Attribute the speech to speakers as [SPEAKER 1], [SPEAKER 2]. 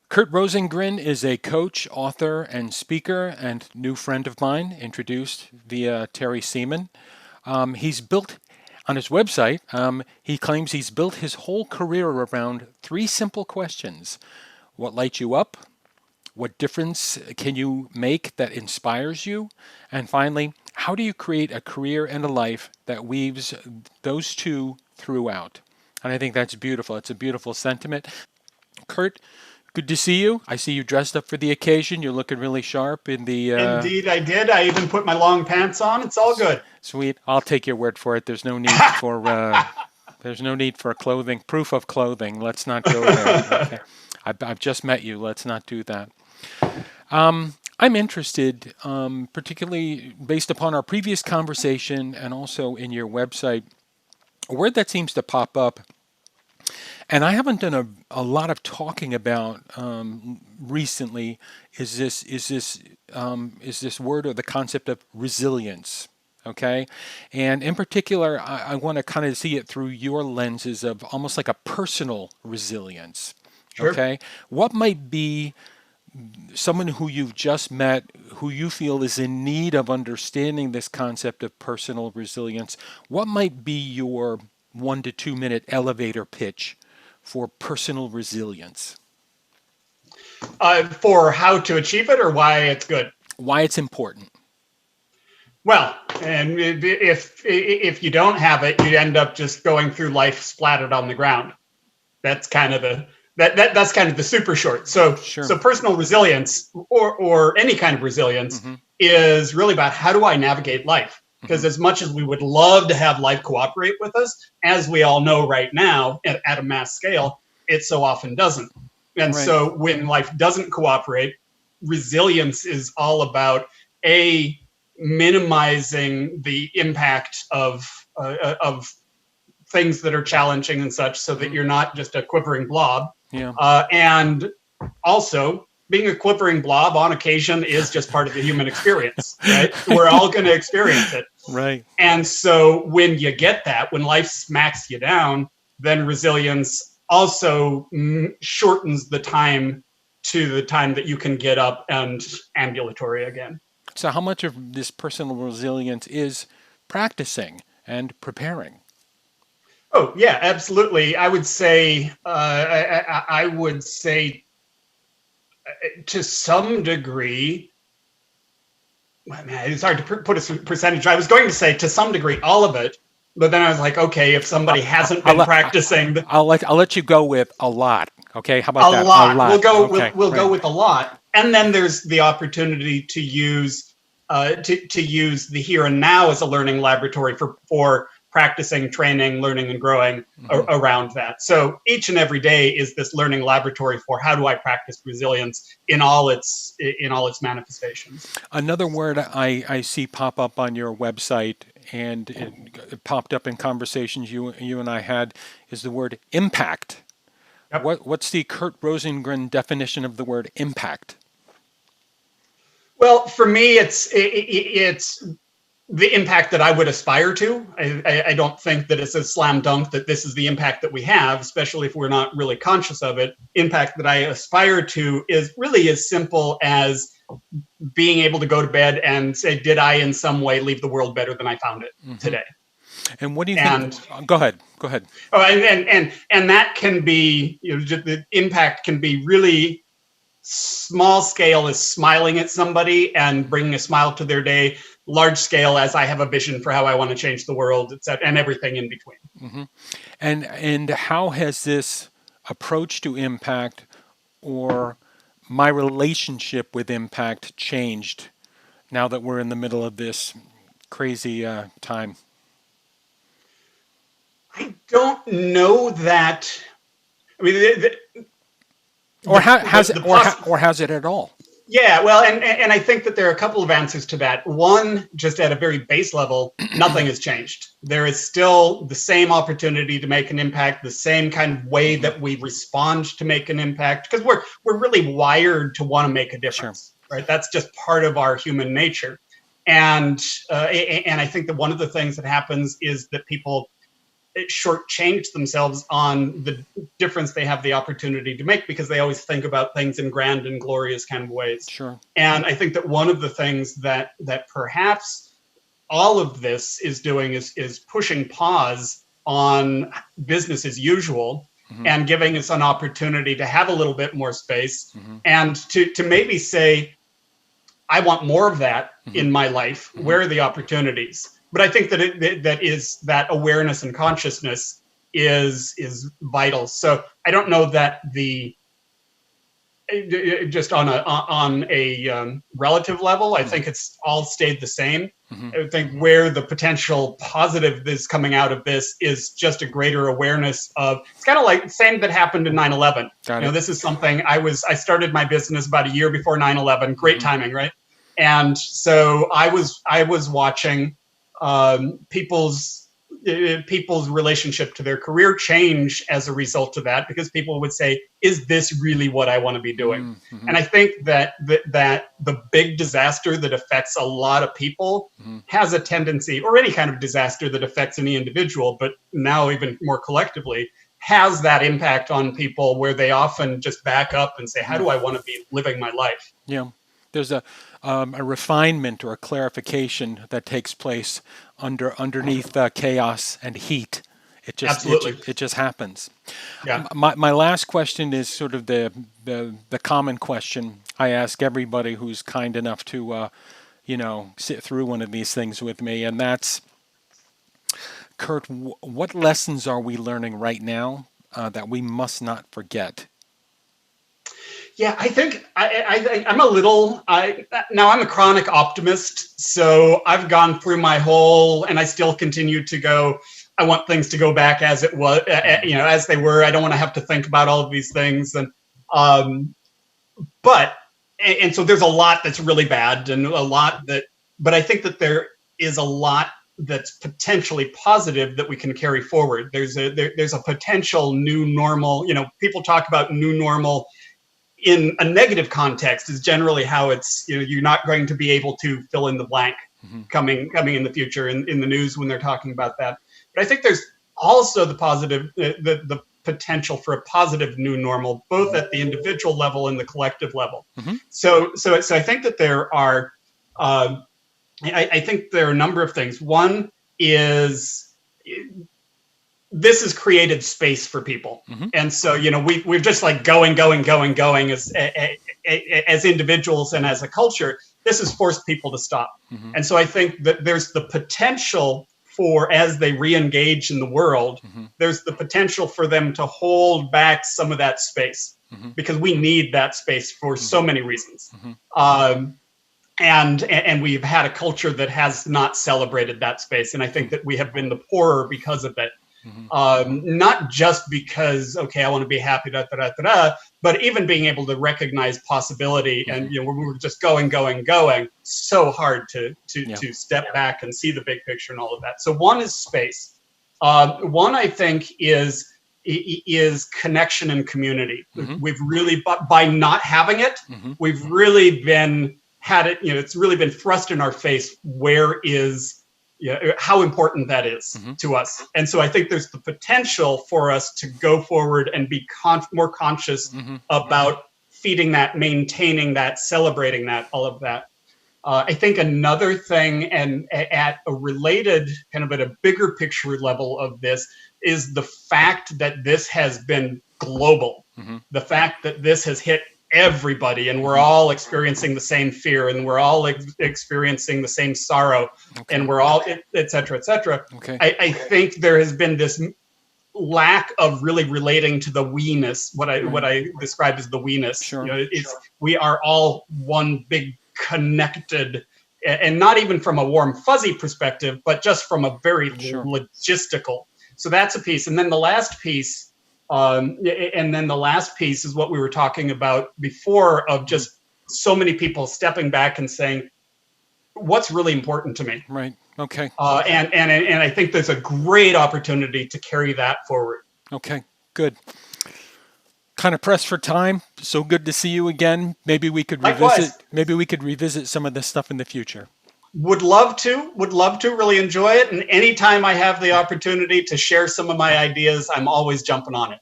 [SPEAKER 1] Curt Rosengren is a coach, author, and speaker, and new friend of mine, introduced via Terry Seaman. He's built on his website, he claims he's built his whole career around three simple questions. What lights you up? What difference can you make that inspires you? And finally, how do you create a career and a life that weaves those two throughout? And I think that's beautiful. It's a beautiful sentiment. Curt, good to see you. I see you dressed up for the occasion. You're looking really sharp in the
[SPEAKER 2] Indeed, I did. I even put my long pants on. It's all good.
[SPEAKER 1] sweet. I'll take your word for it. There's no need for clothing, proof of clothing. Let's not go there. Okay. I've just met you. Let's not do that. I'm interested, particularly based upon our previous conversation and also in your website, a word that seems to pop up, and I haven't done a lot of talking about recently, is this word or the concept of resilience. Okay. And in particular, I want to kind of see it through your lenses of almost like a personal resilience.
[SPEAKER 2] Sure.
[SPEAKER 1] Okay. What might be someone who you've just met, who you feel is in need of understanding this concept of personal resilience, what might be your 1 to 2 minute elevator pitch for personal resilience?
[SPEAKER 2] For how to achieve it or why it's good?
[SPEAKER 1] Why it's important?
[SPEAKER 2] Well, and if you don't have it, you end up just going through life splattered on the ground. That's kind of that's kind of the super short.
[SPEAKER 1] Sure.
[SPEAKER 2] So personal resilience or any kind of resilience
[SPEAKER 1] Mm-hmm.
[SPEAKER 2] is really about how do I navigate life? Because as much as we would love to have life cooperate with us, as we all know right now at a mass scale, it so often doesn't. And
[SPEAKER 1] Right.
[SPEAKER 2] so when life doesn't cooperate, resilience is all about minimizing the impact of things that are challenging and such, so that you're not just a quivering blob.
[SPEAKER 1] Yeah.
[SPEAKER 2] And also, being a quivering blob on occasion is just part of the human experience, right? We're all going to experience it.
[SPEAKER 1] Right.
[SPEAKER 2] And so when you get that, when life smacks you down, then resilience also shortens the time to the time that you can get up and ambulatory again.
[SPEAKER 1] So, how much of this personal resilience is practicing and preparing?
[SPEAKER 2] Oh yeah, absolutely. I would say I would say to some degree. Man, it's hard to put a percentage. I was going to say to some degree all of it, but then I was like, okay, if somebody hasn't been practicing,
[SPEAKER 1] I'll let you go with a lot. Okay, how about
[SPEAKER 2] a
[SPEAKER 1] that?
[SPEAKER 2] lot.
[SPEAKER 1] A lot.
[SPEAKER 2] We'll go.
[SPEAKER 1] Okay,
[SPEAKER 2] We'll go
[SPEAKER 1] right.
[SPEAKER 2] with a lot, and then there's the opportunity to use to use the here and now as a learning laboratory for practicing, training, learning, and growing around that. So each and every day is this learning laboratory for how do I practice resilience in all its manifestations.
[SPEAKER 1] Another word I see pop up on your website, and it popped up in conversations you and I had, is the word impact.
[SPEAKER 2] Yep.
[SPEAKER 1] What's the Curt Rosengren definition of the word impact?
[SPEAKER 2] Well, for me, it's the impact that I would aspire to. I don't think that it's a slam dunk that this is the impact that we have, especially if we're not really conscious of it. Impact that I aspire to is really as simple as being able to go to bed and say, did I in some way leave the world better than I found it today?
[SPEAKER 1] And what do you
[SPEAKER 2] And
[SPEAKER 1] think? Go ahead. Go ahead.
[SPEAKER 2] oh, and that can be, just the impact can be really small scale as smiling at somebody and bringing a smile to their day. Large scale as I have a vision for how I want to change the world, etc., and everything in between.
[SPEAKER 1] And how has this approach to impact or my relationship with impact changed now that we're in the middle of this crazy time?
[SPEAKER 2] I don't know that. I mean,
[SPEAKER 1] Or has
[SPEAKER 2] the
[SPEAKER 1] it, or has it at all?
[SPEAKER 2] yeah, well, and I think that there are a couple of answers to that. One, just at a very base level, nothing has changed. There is still the same opportunity to make an impact, the same kind of way that we respond to make an impact, because we're really wired to want to make a difference, right? That's just part of our human nature. And I think that one of the things that happens is that people shortchange themselves on the difference they have the opportunity to make, because they always think about things in grand and glorious kind of ways.
[SPEAKER 1] Sure.
[SPEAKER 2] And I think that one of the things that perhaps all of this is doing is pushing pause on business as usual, and giving us an opportunity to have a little bit more space, and to maybe say, I want more of that in my life. Where are the opportunities? But I think that that awareness and consciousness is vital. So I don't know that just on a relative level, I think it's all stayed the same. I think where the potential positive is coming out of this is just a greater awareness of, it's kind of like the same that happened in 9/11. This is something I started my business about a year before 9/11. Great timing, right? And so I was watching people's relationship to their career change as a result of that, because people would say, is this really what I want to be doing? And I think that the big disaster that affects a lot of people has a tendency, or any kind of disaster that affects any individual, but now even more collectively, has that impact on people, where they often just back up and say, how do I want to be living my life?
[SPEAKER 1] Yeah. There's a refinement or a clarification that takes place underneath chaos and heat. It just happens.
[SPEAKER 2] Yeah.
[SPEAKER 1] My last question is sort of the common question I ask everybody who's kind enough to sit through one of these things with me, and that's, Curt, what lessons are we learning right now that we must not forget?
[SPEAKER 2] Yeah, I think I'm I'm a chronic optimist, so I've gone through my whole, and I still continue to go, I want things to go back as it was, as they were. I don't want to have to think about all of these things, and so there's a lot that's really bad, and but I think that there is a lot that's potentially positive that we can carry forward. There's a potential new normal. People talk about new normal in a negative context, is generally how it's, you're not going to be able to fill in the blank coming in the future in the news when they're talking about that. But I think there's also the positive, the potential for a positive new normal, both at the individual level and the collective level. So I think that there are, I think there are a number of things. One is, this has created space for people. And so, we've just like going as individuals and as a culture. This has forced people to stop. And so I think that there's the potential for, as they re-engage in the world, there's the potential for them to hold back some of that space, because we need that space for so many reasons. And we've had a culture that has not celebrated that space. And I think that we have been the poorer because of it. Not just because, okay, I want to be happy, but even being able to recognize possibility. And we were just going, so hard to step back and see the big picture and all of that. So one is space. One, I think, is connection and community. We've really, by not having it, we've really had it. It's really been thrust in our face. How important that is to us. And so I think there's the potential for us to go forward and be more conscious about feeding that, maintaining that, celebrating that, all of that. I think another thing, and at a related, kind of at a bigger picture level of this, is the fact that this has been global. The fact that this has hit everybody, and we're all experiencing the same fear, and we're all experiencing the same sorrow, and we're all, et cetera, et cetera. I think there has been this lack of really relating to the we-ness, what I describe as the we-ness. We are all one big connected, and not even from a warm fuzzy perspective, but just from a very logistical. So that's a piece. And then the last piece is what we were talking about before, of just so many people stepping back and saying, what's really important to me?
[SPEAKER 1] Right. Okay.
[SPEAKER 2] And I think there's a great opportunity to carry that forward.
[SPEAKER 1] Okay, good. Kind of pressed for time. So good to see you again. Maybe we could revisit some of this stuff in the future.
[SPEAKER 2] Would love to, really enjoy it. And anytime I have the opportunity to share some of my ideas, I'm always jumping on it.